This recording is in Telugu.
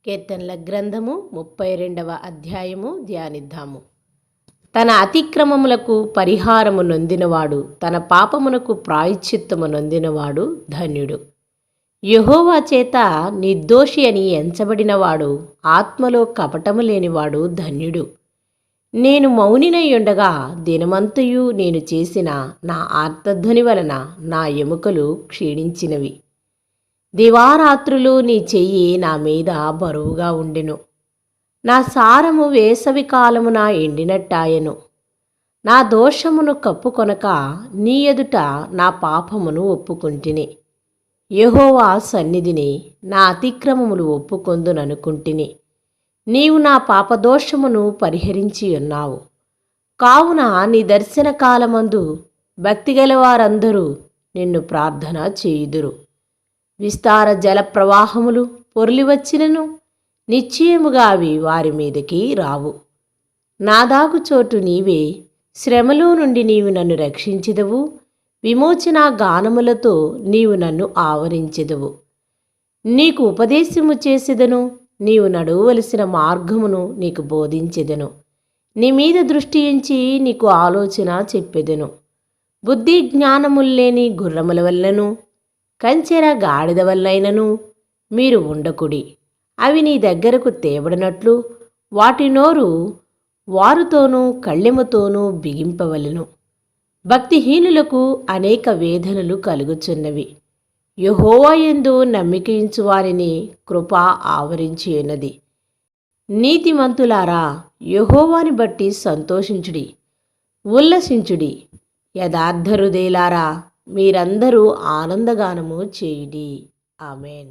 కీర్తనల గ్రంథము 32వ అధ్యాయము ధ్యానిద్దాము. తన అతిక్రమములకు పరిహారము నొందినవాడు, తన పాపమునకు ప్రాయశ్చిత్తము నొందినవాడు ధన్యుడు. యెహోవా చేత నిర్దోషి అని ఎంచబడినవాడు, ఆత్మలో కపటము లేనివాడు ధన్యుడు. నేను మౌనినయ్యుండగా దినమంతయు నేను చేసిన నా ఆర్తధ్వని వలన నా ఎముకలు క్షీణించినవి. దివారాత్రులు నీ చెయ్యి నా మీద బరువుగా ఉండెను. నా సారము వేసవి కాలమున ఎండినట్టాయెను. నా దోషమును కప్పుకొనక నీ ఎదుట నా పాపమును ఒప్పుకొంటిని. యెహోవా సన్నిధిని నా అతిక్రమములు ఒప్పుకొందుననుకుంటిని. నీవు నా పాపదోషమును పరిహరించి ఉన్నావు. కావున నీ దర్శన కాలమందు భక్తిగలవారందరూ నిన్ను ప్రార్థన చేయుదురు. విస్తార జల ప్రవాహములు పొర్లివచ్చినను నిశ్చయముగా అవి వారి మీదకి రావు. నా దాగుచోటు నీవే, శ్రమలో నుండి నీవు నన్ను రక్షించెదవు. విమోచన గానములతో నీవు నన్ను ఆవరించెదవు. నీకు ఉపదేశము చేసెదను, నీవు నడవవలసిన మార్గమును నీకు బోధించెదను. నీ మీద దృష్టి ఉంచి నీకు ఆలోచన చెప్పెదను. బుద్ధి జ్ఞానముల్లేని గుర్రముల వల్లనూ కంచెర గాడిద వల్లైనను మీరు ఉండకుడి. అవి నీ దగ్గరకు తేబడినట్లు వాటి నోరు వారుతోనూ కళ్ళెముతోనూ బిగింపవలెను. భక్తిహీనులకు అనేక వేదనలు కలుగుచున్నవి. యెహోవా యందు నమ్మికయించు వారిని కృప ఆవరించి ఉన్నది. నీతిమంతులారా, యెహోవాని బట్టి సంతోషించుడి, ఉల్లసించుడి. యథార్థ హృదయులారా, మీరందరూ ఆనందగానము చేయుడి. ఆమేన్.